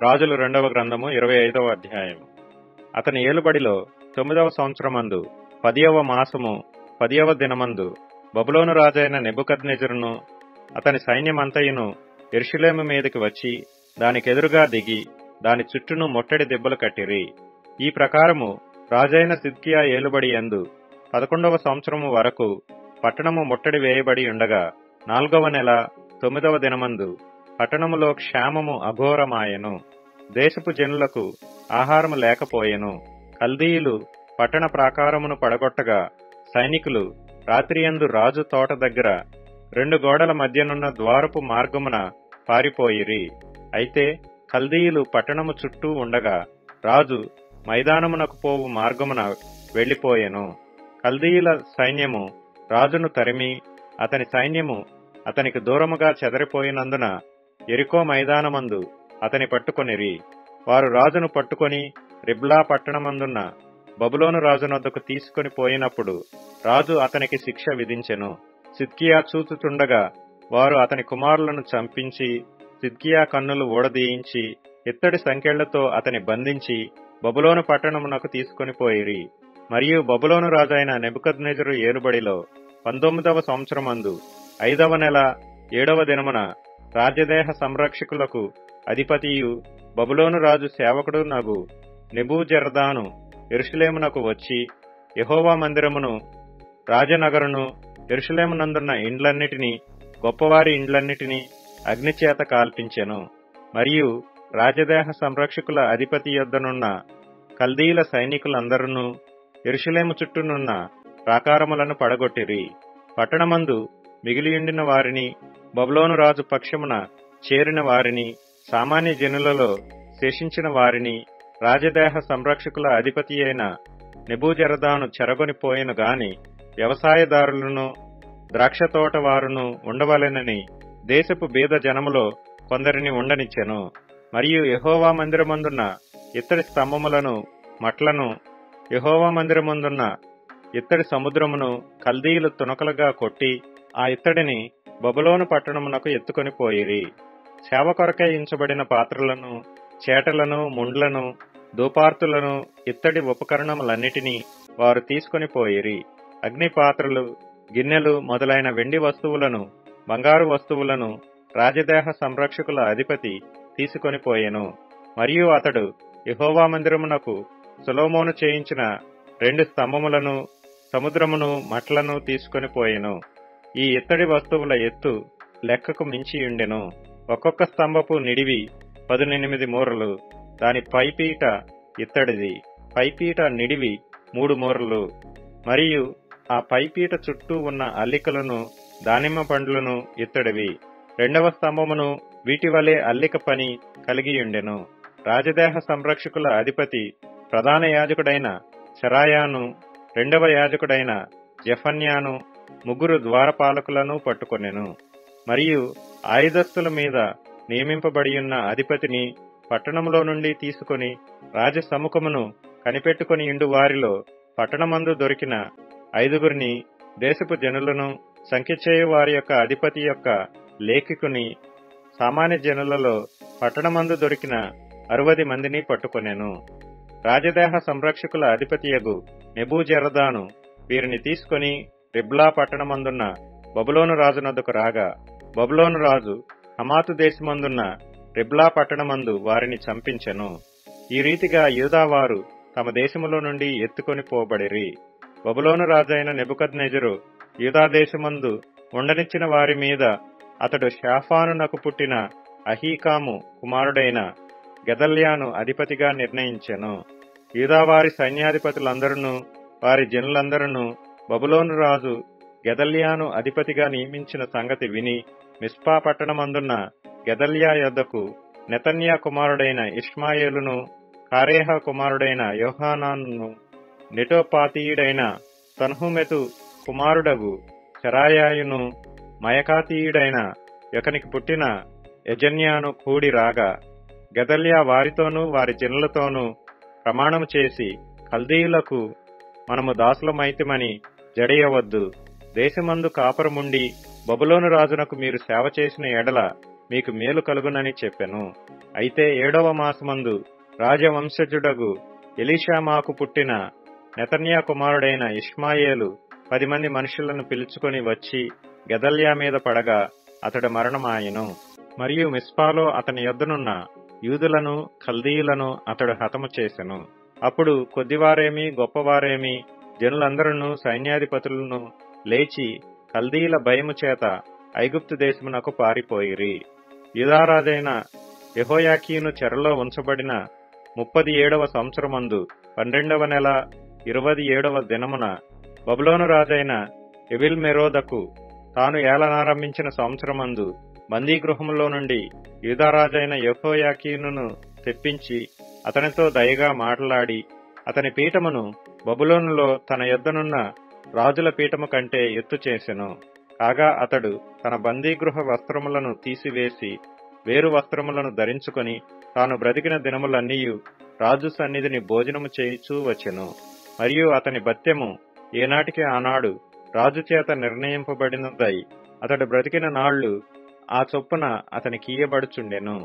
రాజులు 2వ గ్రంథము 25వ అధ్యాయం. అతని ఏలుబడిలో 9వ సంవత్సరమందు 10వ మాసము 10వ దినమందు బబులోను రాజైన నెబుకద్నెజరును అతని సైన్యమంతయును యెరూషలేము మీదకి వచ్చి దానికెదురుగా దిగి దాని చుట్టూను ముట్టడి దెబ్బలు కట్టిరి. ఈ ప్రకారము రాజైన సిద్కియా ఏలుబడి యందు 11వ సంవత్సరము వరకు పట్టణము ముట్టడి వేయబడి ఉండగా 4వ నెల 9వ దినమందు పట్టణములో క్షామము అఘోరమాయెను. దేశపు జనులకు ఆహారము లేకపోయెను. కల్దీయులు పట్టణ ప్రాకారమును పడగొట్టగా సైనికులు రాత్రియందు రాజు తోట దగ్గర 2 గోడల మధ్యనున్న ద్వారపు మార్గమున పారిపోయిరి. అయితే కల్దీయులు పట్టణము చుట్టూ ఉండగా రాజు మైదానమునకు పోవు మార్గమున వెళ్లిపోయెను. కల్దీయుల సైన్యము రాజును తరిమి అతని సైన్యము అతనికి దూరముగా చెదరిపోయినందున యెరికో మైదానమందు అతని పట్టుకొనిరి. వారు రాజును పట్టుకొని రిబ్లా పట్టణమందున్న బబులోను రాజునొద్దకు తీసుకొని పోయినప్పుడు రాజు అతనికి శిక్ష విధించెను. సిద్కియా చూచుచుండగా వారు అతని కుమారులను చంపించి సిద్కియా కన్నులు ఊడదీయించి ఇత్తడి సంకెళ్లతో అతని బంధించి బబులోను పట్టణమునకు తీసుకొని పోయిరి. మరియు బబులోను రాజైన నెబుకద్నెజరు ఏలుబడిలో 19వ సంవత్సరమందు 5వ నెల 7వ దినమున రాజదేహ సంరక్షకులకు అధిపతియు బబులోను రాజు సేవకుడు నగు నెబూజరదాను యెరూషలేమునకు వచ్చి యెహోవా మందిరమును, రాజనగరును, యెరూషలేమునందున్న ఇండ్లన్నిటినీ, గొప్పవారి ఇండ్లన్నిటినీ అగ్నిచేత కాల్పించెను. మరియు రాజదేహ సంరక్షకుల అధిపతి యొద్దనున్న కల్దీయుల సైనికులందరూ యెరూషలేము చుట్టూనున్న ప్రాకారములను పడగొట్టిరి. పట్టణమందు మిగిలియుండిన వారిని, బబులోను రాజు పక్షమున చేరిన వారిని, సామాన్య జనులలో శేషించిన వారిని రాజదేహ సంరక్షకుల అధిపతి అయిన నెబూజరదాను చెరగొనిపోయిన గాని వ్యవసాయదారులను, ద్రాక్షతోట వారును ఉండవలెనని దేశపు బీద జనములో కొందరిని ఉండనిచ్చెను. మరియు యెహోవా మందిరమందున్న ఇత్తడి స్తంభములను, మట్లను, యెహోవా మందిరమందున్న ఇత్తడి సముద్రమును కల్దీయులు తునకలుగా కొట్టి ఆ ఇత్తడిని బబులోను పట్టణమునకు ఎత్తుకొని పోయిరి. సేవ కొరకై ఉంచబడిన పాత్రలను, చేటలను, ముండ్లను, దూపార్తులను, ఇత్తడి ఉపకరణములన్నిటినీ వారు తీసుకొని పోయిరి. అగ్ని పాత్రలు, గిన్నెలు మొదలైన వెండి వస్తువులను, బంగారు వస్తువులను రాజదేహ సంరక్షకుల అధిపతి తీసుకొని పోయెను. మరియు అతడు యెహోవా మందిరమునకు సొలొమోను చేయించిన 2 స్తంభములను, సముద్రమును, మట్లను తీసుకొని పోయెను. ఈ ఇత్తడి వస్తువుల ఎత్తు లెక్కకు మించియుండెను. ఒక్కొక్క స్తంభపు నిడివి 18 మూరలు. దాని పైపీట ఇత్తడిది. పైపీట నిడివి 3 మూరలు. మరియు ఆ పైపీట చుట్టూ ఉన్న అల్లికలను, దానిమ్మ పండ్లను ఇత్తడివి. 2వ స్తంభమును వీటివలే అల్లిక పని కలిగియుండెను. రాజదేహ సంరక్షకుల అధిపతి ప్రధాన యాజకుడైన శరాయాను, 2వ యాజకుడైన జెఫన్యాను, 3 ద్వారపాలకులను పట్టుకొనెను. మరియు ఆయుధస్తుల మీద నియమింపబడియున్న అధిపతిని పట్టణములో నుండి తీసుకొని రాజసముఖమును కనిపెట్టుకుని ఇండు వారిలో పట్టణమందు దొరికిన 5గురిని, దేశపు జనులను, సంఖ్యచేయు వారి యొక్క అధిపతి యొక్క లేఖికుని, సామాన్య జనులలో పట్టణమందు దొరికిన 60 మందిని పట్టుకొనెను. రాజదేహ సంరక్షకుల అధిపతియగు నెబూజరదాను వీరిని తీసుకొని రిబ్లా పట్టణమందున్న బబులోను రాజునొద్దకు రాగా బబులోను రాజు హమాతు దేశమందున్న రిబ్లా పట్టణమందు వారిని చంపించెను. ఈ రీతిగా యూదావారు తమ దేశములో నుండి ఎత్తుకొని పోబడిరి. బబులోను రాజైన నెబుకద్నెజరు యూదా దేశమందు ఉండనిచ్చిన వారి మీద అతడు షాఫానునకు పుట్టిన అహీకాము కుమారుడైన గెదల్యాను అధిపతిగా నిర్ణయించెను. యూదావారి సైన్యాధిపతులందరూ, వారి జనులందరూ బబులోను రాజు గెదల్యాను అధిపతిగా నియమించిన సంగతి విని మిస్పా పట్టణమందున్న గెదల్యా యొద్దకు నెతన్యా కుమారుడైన ఇష్మాయేలును, కారేహ కుమారుడైన యోహానానును, నెటోపాతీయుడైన తన్హుమెతు కుమారుడగు శరాయాయును, మయకాతీయుడైన యొకనికి పుట్టిన యజన్యాను కూడి రాగా గెదల్యా వారితోనూ వారి జనులతోనూ ప్రమాణము చేసి, కల్దీయులకు మనము దాసులమైతిమని జడియవద్దు. దేశమందు కాపురముండి బబులోను రాజునకు మీరు సేవ చేసిన ఎడల మీకు మేలు కలుగునని చెప్పెను. అయితే 7వ మాసమందు రాజవంశజుడగు ఎలీషామాకు పుట్టిన నెతన్యా కుమారుడైన ఇష్మాయేలు 10 మంది మనుషులను పిలుచుకొని వచ్చి గెదల్యా మీద పడగా అతడు మరణమాయెను. మరియు మిస్పాలో అతని యొద్దనున్న యూదులను కల్దీయులను అతడు హతము చేసెను. అప్పుడు కొద్దివారేమి గొప్పవారేమి జనులందరూ సైన్యాధిపతులను లేచి కల్దీయుల భయము చేత ఐగుప్తు దేశమునకు పారిపోయిరి. యూదారాజైన యెహోయాకీను చెరలో ఉంచబడిన 37వ సంవత్సరమందు 12వ నెల 27వ దినమున బబులోను రాజైన ఎవిల్మెరోదకు తాను ఏలనారంభించిన సంవత్సరమందు బందీగృహములో నుండి యూదారాజైన యెహోయాకీనును తెప్పించి అతనితో దయగా మాట్లాడి అతని పీఠమును బబులోనులో తన యొద్దనున్న రాజుల పీఠము కంటే ఎత్తు చేసెను. కాగా అతడు తన బందీగృహ వస్త్రములను తీసివేసి వేరు వస్త్రములను ధరించుకొని తాను బ్రతికిన దినములన్నీయు రాజు సన్నిధిని భోజనము చేయుచూ వచ్చెను. మరియు అతని భత్యము ఏనాటికి ఆనాడు రాజు చేత నిర్ణయింపబడినదై అతడు బ్రతికిన నాళ్లు ఆ చొప్పున అతనికియ్యబడుచుండెను.